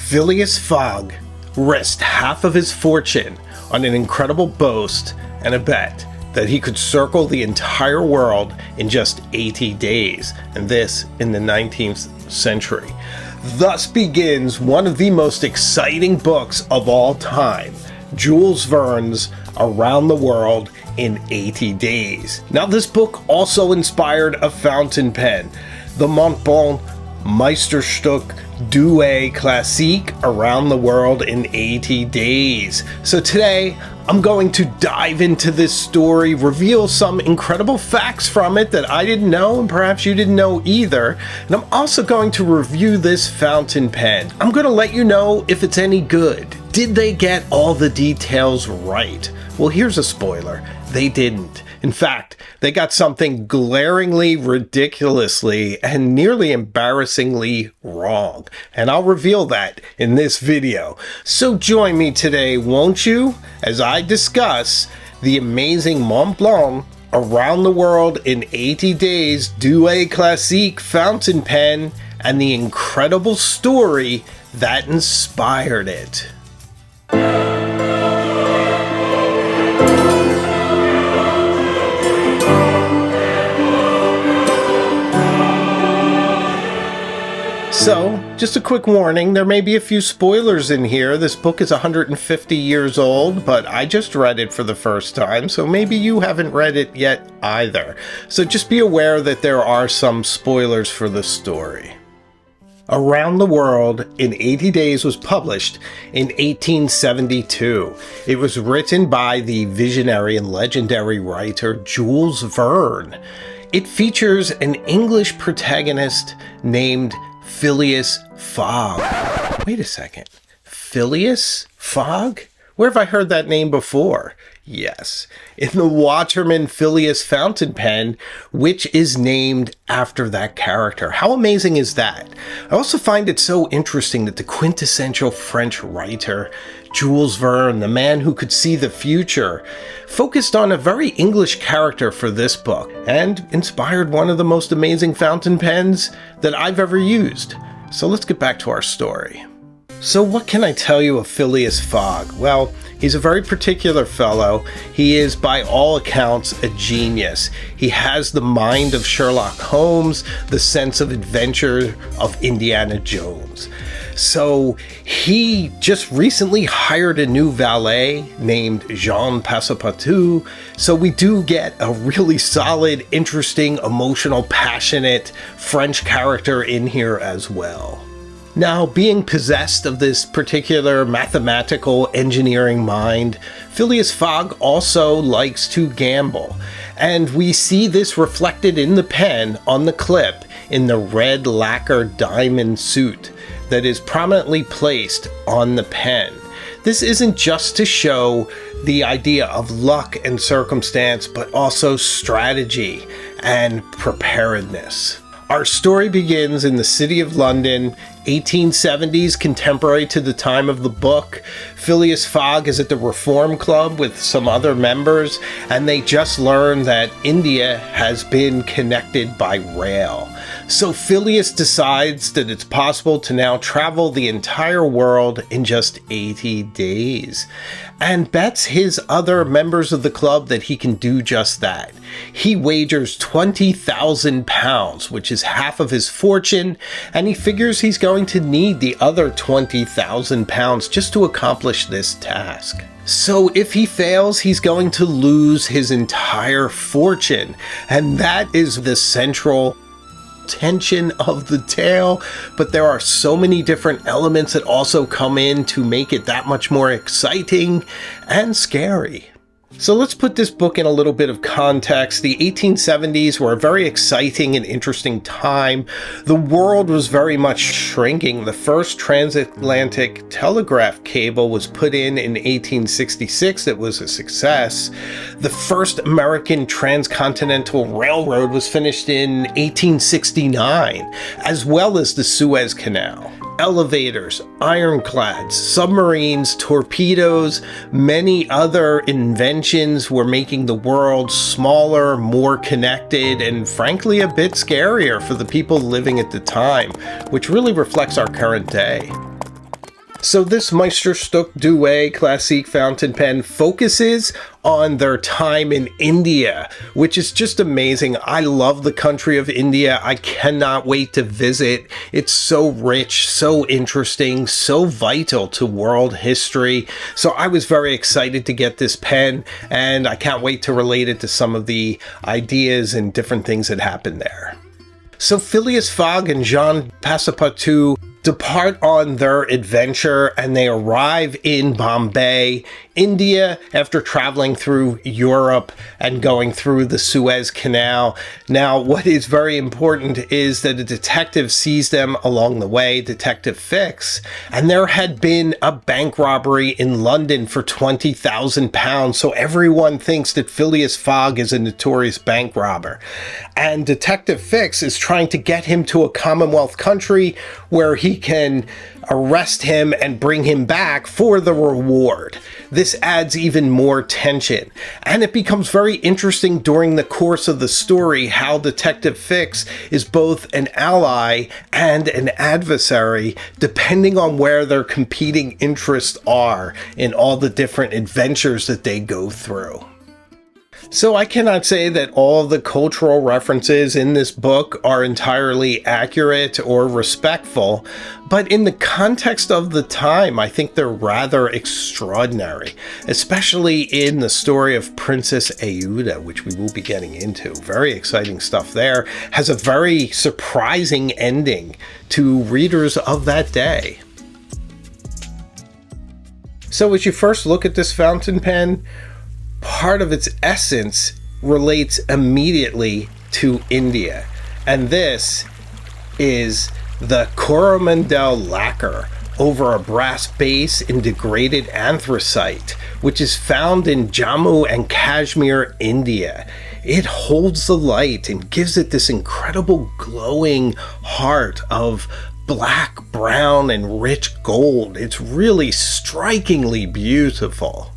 Phileas Fogg risked half of his fortune on an incredible boast and a bet that he could circle the entire world in just 80 days, and this in the 19th century. Thus begins one of the most exciting books of all time, Jules Verne's Around the World in 80 Days. Now, this book also inspired a fountain pen, the Montblanc Meisterstück Duet Classique Around the World in 80 Days. So today, I'm going to dive into this story, reveal some incredible facts from it that I didn't know and perhaps you didn't know either. And I'm also going to review this fountain pen. I'm going to let you know if it's any good. Did they get all the details right? Well, here's a spoiler. They didn't. In fact, they got something glaringly, ridiculously, and nearly embarrassingly wrong. And I'll reveal that in this video. So join me today, won't you, as I discuss the amazing Montblanc Around the World in 80 Days Duet Classique fountain pen and the incredible story that inspired it. So, just a quick warning, there may be a few spoilers in here. This book is 150 years old, but I just read it for the first time, so maybe you haven't read it yet either. So just be aware that there are some spoilers for the story. Around the World in 80 Days was published in 1872. It was written by the visionary and legendary writer Jules Verne. It features an English protagonist named Phileas Fogg. Wait a second. Phileas Fogg? Where have I heard that name before? Yes, in the Waterman Phileas fountain pen, which is named after that character. How amazing is that? I also find it so interesting that the quintessential French writer, Jules Verne, the man who could see the future, focused on a very English character for this book and inspired one of the most amazing fountain pens that I've ever used. So let's get back to our story. So what can I tell you of Phileas Fogg? Well, he's a very particular fellow. He is, by all accounts, a genius. He has the mind of Sherlock Holmes, the sense of adventure of Indiana Jones. So he just recently hired a new valet named Jean Passepartout. So we do get a really solid, interesting, emotional, passionate French character in here as well. Now, being possessed of this particular mathematical engineering mind, Phileas Fogg also likes to gamble. And we see this reflected in the pen on the clip in the red lacquer diamond suit that is prominently placed on the pen. This isn't just to show the idea of luck and circumstance, but also strategy and preparedness. Our story begins in the city of London, 1870s, contemporary to the time of the book. Phileas Fogg is at the Reform Club with some other members, and they just learned that India has been connected by rail. So Phileas decides that it's possible to now travel the entire world in just 80 days, and bets his other members of the club that he can do just that. He wagers £20,000, which is half of his fortune, and he figures he's going to need the other £20,000 just to accomplish this task. So if he fails, he's going to lose his entire fortune, and that is the central tension of the tale. But there are so many different elements that also come in to make it that much more exciting and scary. So let's put this book in a little bit of context. The 1870s were a very exciting and interesting time. The world was very much shrinking. The first transatlantic telegraph cable was put in 1866. It was a success. The first American transcontinental railroad was finished in 1869, as well as the Suez Canal. Elevators, ironclads, submarines, torpedoes, many other inventions were making the world smaller, more connected, and frankly a bit scarier for the people living at the time, which really reflects our current day. So this Meisterstück Douai Classique fountain pen focuses on their time in India, which is just amazing. I love the country of India. I cannot wait to visit. It's so rich, so interesting, so vital to world history. So I was very excited to get this pen, and I can't wait to relate it to some of the ideas and different things that happened there. So Phileas Fogg and Jean Passepartout depart on their adventure, and they arrive in Bombay, India, after traveling through Europe and going through the Suez Canal. Now, what is very important is that a detective sees them along the way, Detective Fix, and there had been a bank robbery in London for £20,000, so everyone thinks that Phileas Fogg is a notorious bank robber. And Detective Fix is trying to get him to a Commonwealth country where he can arrest him and bring him back for the reward. This adds even more tension, and it becomes very interesting during the course of the story how Detective Fix is both an ally and an adversary, depending on where their competing interests are in all the different adventures that they go through. So I cannot say that all of the cultural references in this book are entirely accurate or respectful, but in the context of the time, I think they're rather extraordinary, especially in the story of Princess Aouda, which we will be getting into. Very exciting stuff there. Has a very surprising ending to readers of that day. So as you first look at this fountain pen, part of its essence relates immediately to India, and this is the Coromandel lacquer over a brass base in degraded anthracite, which is found in Jammu and Kashmir, India. It holds the light and gives it this incredible glowing heart of black, brown, and rich gold. It's really strikingly beautiful.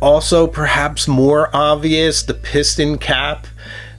Also, perhaps more obvious, the piston cap,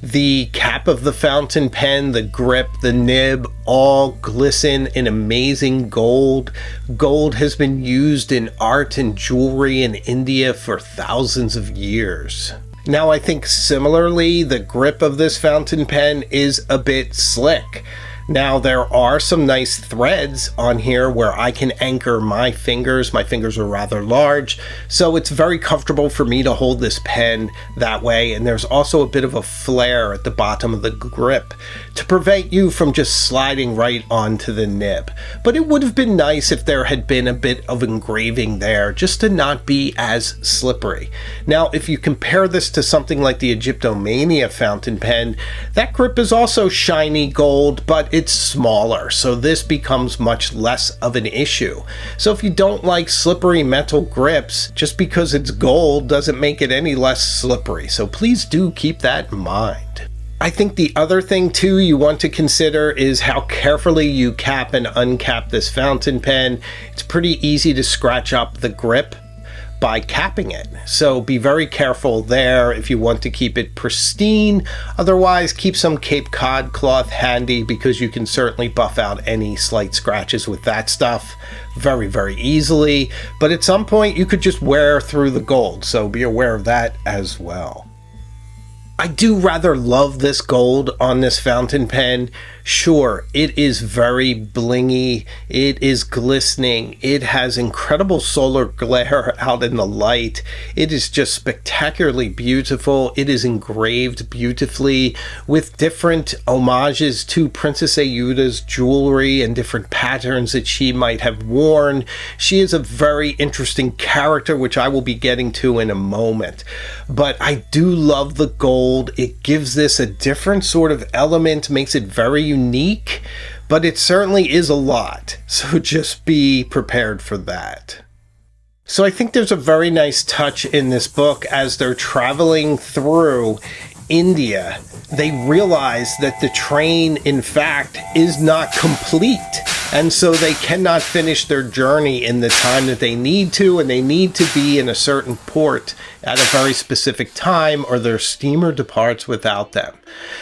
the cap of the fountain pen, the grip, the nib, all glisten in amazing gold. Gold has been used in art and jewelry in India for thousands of years. Now, I think similarly, the grip of this fountain pen is a bit slick. Now, there are some nice threads on here where I can anchor my fingers. My fingers are rather large, so it's very comfortable for me to hold this pen that way. And there's also a bit of a flare at the bottom of the grip to prevent you from just sliding right onto the nib. But it would have been nice if there had been a bit of engraving there just to not be as slippery. Now, if you compare this to something like the Egyptomania fountain pen, that grip is also shiny gold, but it's smaller, so this becomes much less of an issue. So if you don't like slippery metal grips, just because it's gold doesn't make it any less slippery. So please do keep that in mind. I think the other thing too you want to consider is how carefully you cap and uncap this fountain pen. It's pretty easy to scratch up the grip by capping it, so be very careful there if you want to keep it pristine. Otherwise, keep some Cape Cod cloth handy, because you can certainly buff out any slight scratches with that stuff very, very easily. But at some point you could just wear through the gold, so be aware of that as well. I do rather love this gold on this fountain pen. Sure, it is very blingy, it is glistening, it has incredible solar glare out in the light, it is just spectacularly beautiful, it is engraved beautifully with different homages to Princess Aouda's jewelry and different patterns that she might have worn. She is a very interesting character, which I will be getting to in a moment. But I do love the gold. It gives this a different sort of element, makes it very unique, but it certainly is a lot, so just be prepared for that. So I think there's a very nice touch in this book as they're traveling through India. They realize that the train, in fact, is not complete, and so they cannot finish their journey in the time that they need to, and they need to be in a certain port at a very specific time or their steamer departs without them.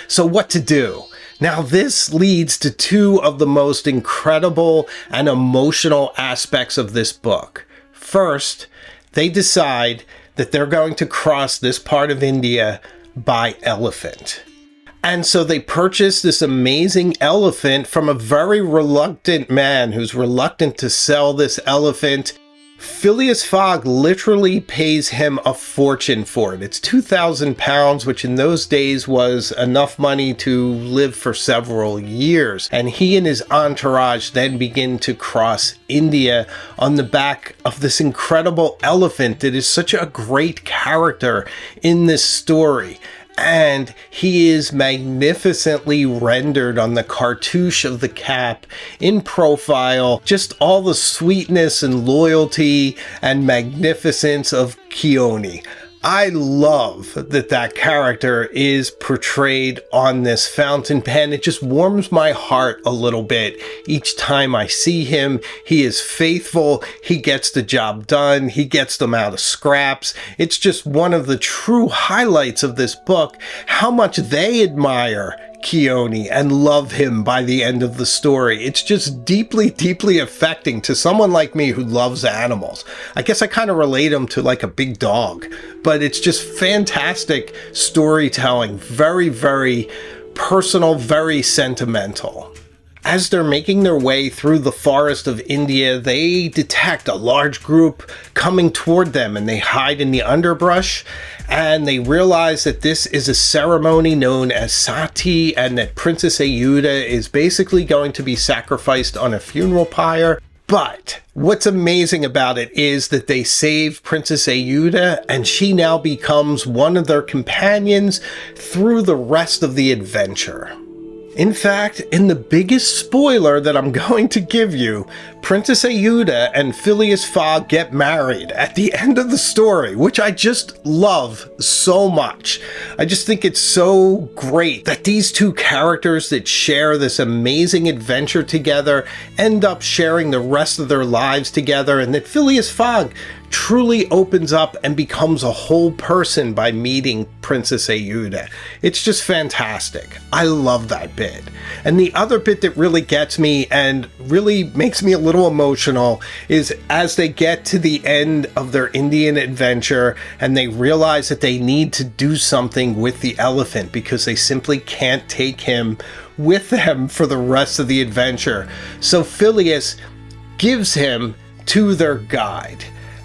So what to do? Now, this leads to two of the most incredible and emotional aspects of this book. First, they decide that they're going to cross this part of India by elephant. And so they purchase this amazing elephant from a very reluctant man who's reluctant to sell this elephant. Phileas Fogg literally pays him a fortune for it. It's 2,000 pounds, which in those days was enough money to live for several years. And he and his entourage then begin to cross India on the back of this incredible elephant that is such a great character in this story. And he is magnificently rendered on the cartouche of the cap, in profile, just all the sweetness and loyalty and magnificence of Keone. I love that that character is portrayed on this fountain pen. It just warms my heart a little bit each time I see him. He is faithful. He gets the job done. He gets them out of scraps. It's just one of the true highlights of this book, how much they admire Keone and love him by the end of the story. It's just deeply, deeply affecting to someone like me who loves animals. I guess I kind of relate him to like a big dog, but it's just fantastic storytelling. Very, very personal, very sentimental. As they're making their way through the forest of India, they detect a large group coming toward them, and they hide in the underbrush, and they realize that this is a ceremony known as Sati, and that Princess Ayuda is basically going to be sacrificed on a funeral pyre. But what's amazing about it is that they save Princess Ayuda, and she now becomes one of their companions through the rest of the adventure. In fact, in the biggest spoiler that I'm going to give you, Princess Ayuda and Phileas Fogg get married at the end of the story, which I just love so much. I just think it's so great that these two characters that share this amazing adventure together end up sharing the rest of their lives together, and that Phileas Fogg truly opens up and becomes a whole person by meeting Princess Ayuda. It's just fantastic. I love that bit. And the other bit that really gets me and really makes me a little emotional is as they get to the end of their Indian adventure and they realize that they need to do something with the elephant because they simply can't take him with them for the rest of the adventure. So Phileas gives him to their guide.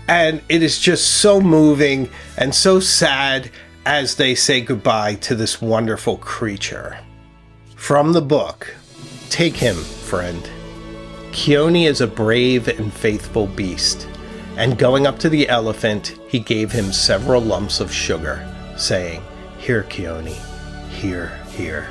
And it is just so moving and so sad as they say goodbye to this wonderful creature. From the book, take him, friend. Keone is a brave and faithful beast, and going up to the elephant, he gave him several lumps of sugar, saying, "Here, Keone, here, here."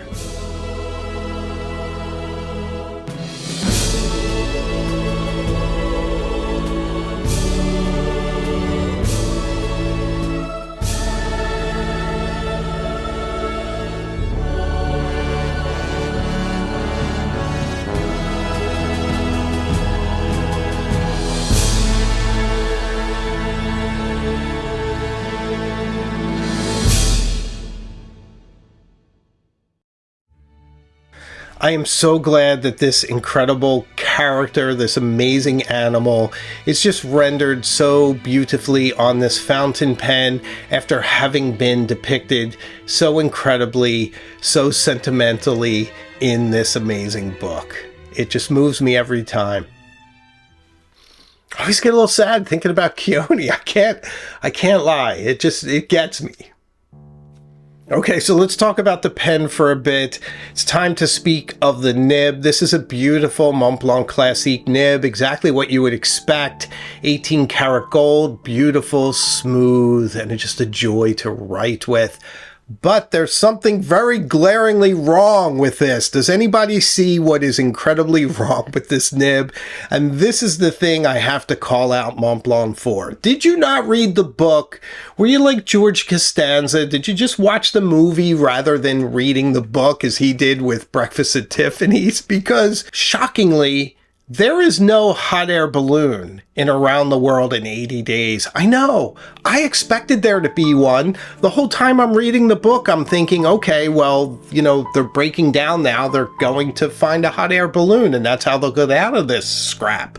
I am so glad that this incredible character, this amazing animal, is just rendered so beautifully on this fountain pen after having been depicted so incredibly, so sentimentally in this amazing book. It just moves me every time. I always get a little sad thinking about Keone. I can't lie. It gets me. Okay, so let's talk about the pen for a bit. It's time to speak of the nib. This is a beautiful Montblanc Classique nib, exactly what you would expect. 18 karat gold, beautiful, smooth, and just a joy to write with. But there's something very glaringly wrong with this. Does anybody see what is incredibly wrong with this nib? And this is the thing I have to call out Montblanc for. Did you not read the book? Were you like George Costanza? Did you just watch the movie rather than reading the book as he did with Breakfast at Tiffany's? Because shockingly, There is no hot air balloon in Around the World in 80 Days. I know. I expected there to be one. The whole time I'm reading the book, I'm thinking, okay, well, they're breaking down now. They're going to find a hot air balloon, and that's how they'll get out of this scrap.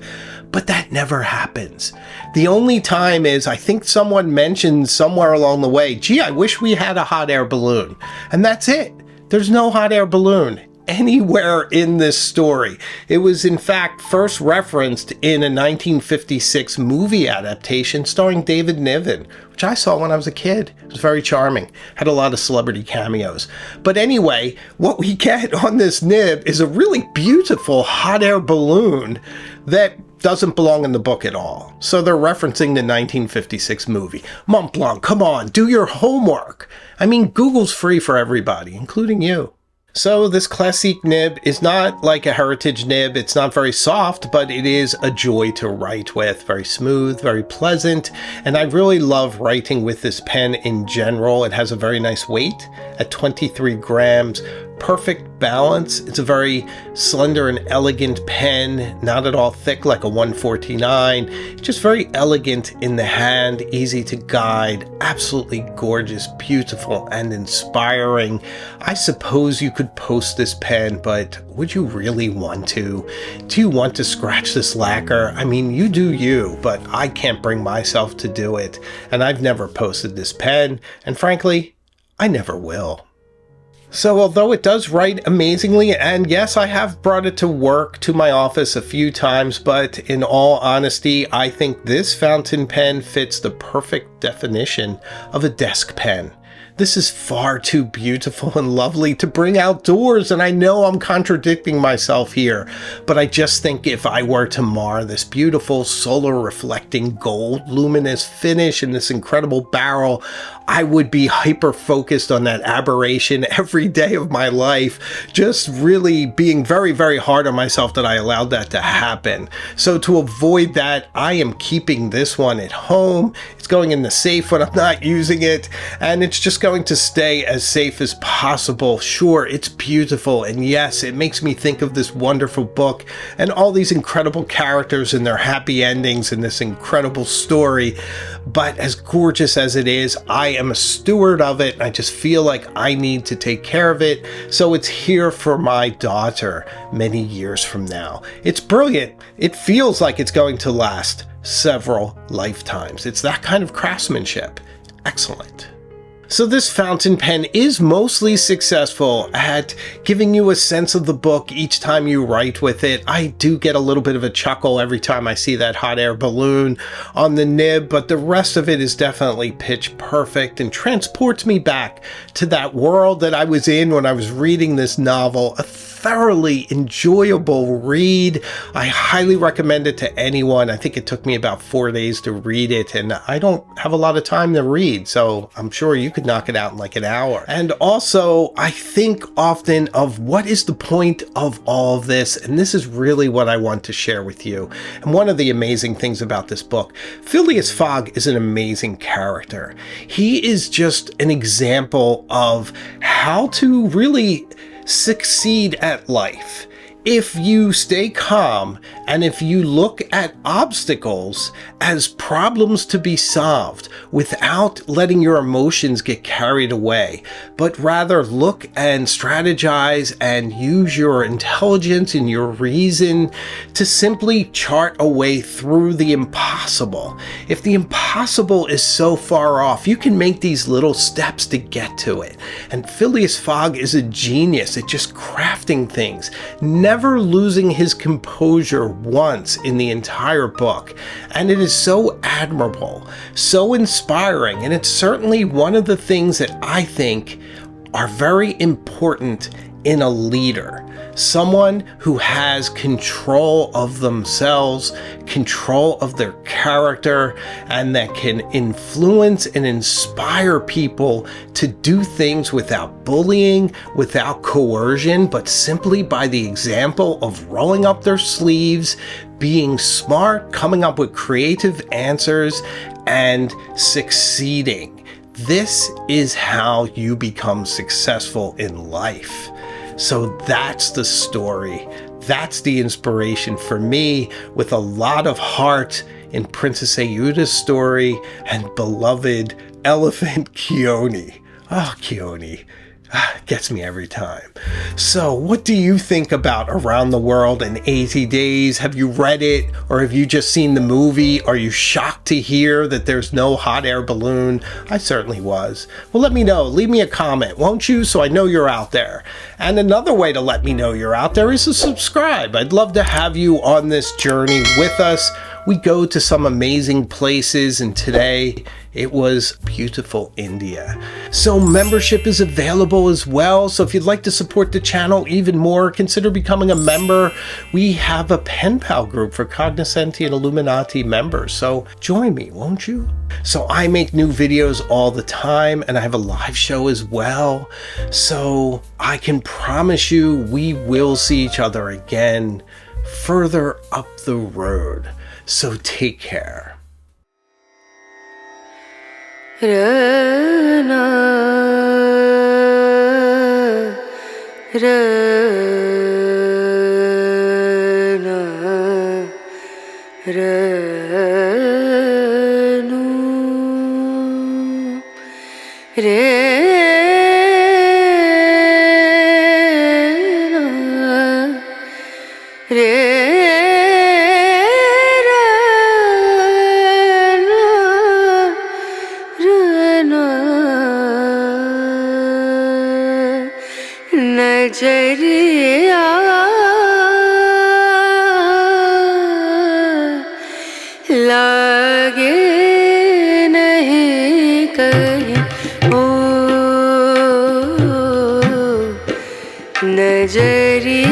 But that never happens. The only time is, I think someone mentioned somewhere along the way, gee, I wish we had a hot air balloon. And that's it. There's no hot air balloon anywhere in this story. It was in fact first referenced in a 1956 movie adaptation starring David Niven, which I saw when I was a kid. It was very charming. Had a lot of celebrity cameos. But anyway, what we get on this nib is a really beautiful hot air balloon that doesn't belong in the book at all. So they're referencing the 1956 movie. Montblanc, come on, do your homework. I mean, Google's free for everybody, including you. So this classique nib is not like a heritage nib. It's not very soft, but it is a joy to write with. Very smooth, very pleasant. And I really love writing with this pen in general. It has a very nice weight at 23 grams. Perfect balance. It's a very slender and elegant pen, not at all thick like a 149. Just very elegant in the hand, easy to guide, absolutely gorgeous, beautiful, and inspiring. I suppose you could post this pen, but would you really want to? Do you want to scratch this lacquer? I mean, you do you, but I can't bring myself to do it. And I've never posted this pen, and frankly, I never will. So although it does write amazingly, and yes, I have brought it to work, to my office a few times, but in all honesty, I think this fountain pen fits the perfect definition of a desk pen. This is far too beautiful and lovely to bring outdoors, and I know I'm contradicting myself here, but I just think if I were to mar this beautiful solar reflecting gold luminous finish in this incredible barrel, I would be hyper focused on that aberration every day of my life, just really being very, very hard on myself that I allowed that to happen. So to avoid that, I am keeping this one at home. It's going in the safe when I'm not using it, and it's just going to stay as safe as possible. Sure, it's beautiful, and yes, it makes me think of this wonderful book and all these incredible characters and their happy endings in this incredible story, but as gorgeous as it is, I am a steward of it. I just feel like I need to take care of it, so it's here for my daughter many years from now. It's brilliant. It feels like it's going to last several lifetimes. It's that kind of craftsmanship. Excellent. So this fountain pen is mostly successful at giving you a sense of the book each time you write with it. I do get a little bit of a chuckle every time I see that hot air balloon on the nib, but the rest of it is definitely pitch perfect and transports me back to that world that I was in when I was reading this novel. A thoroughly enjoyable read. I highly recommend it to anyone. I think it took me about 4 days to read it, and I don't have a lot of time to read, so I'm sure you could knock it out in like an hour. And also, I think often of what is the point of all of this, and this is really what I want to share with you. And one of the amazing things about this book, Phileas Fogg is an amazing character. He is just an example of how to really succeed at life. If you stay calm and if you look at obstacles as problems to be solved without letting your emotions get carried away, but rather look and strategize and use your intelligence and your reason to simply chart a way through the impossible. If the impossible is so far off, you can make these little steps to get to it. And Phileas Fogg is a genius at just crafting things, never losing his composure once in the entire book. And it is so admirable, so inspiring, and it's certainly one of the things that I think are very important in a leader. Someone who has control of themselves, control of their character, and that can influence and inspire people to do things without bullying, without coercion, but simply by the example of rolling up their sleeves, being smart, coming up with creative answers, and succeeding. This is how you become successful in life. So that's the story. That's the inspiration for me, with a lot of heart in Princess Ayuda's story and beloved elephant Keone. Oh, Keone. Gets me every time. So, what do you think about Around the World in 80 Days? Have you read it, or have you just seen the movie? Are you shocked to hear that there's no hot air balloon? I certainly was. Well, let me know. Leave me a comment, won't you? So I know you're out there. And another way to let me know you're out there is to subscribe. I'd love to have you on this journey with us. We go to some amazing places, and today it was beautiful India. So membership is available as well. So if you'd like to support the channel even more, consider becoming a member. We have a pen pal group for Cognoscenti and Illuminati members. So join me, won't you? So I make new videos all the time, and I have a live show as well. So I can promise you we will see each other again further up the road. So take care. Rana, Rana, Ranu, Rena, Rena. नजरिया लागे नहीं कहीं ओ नजरिया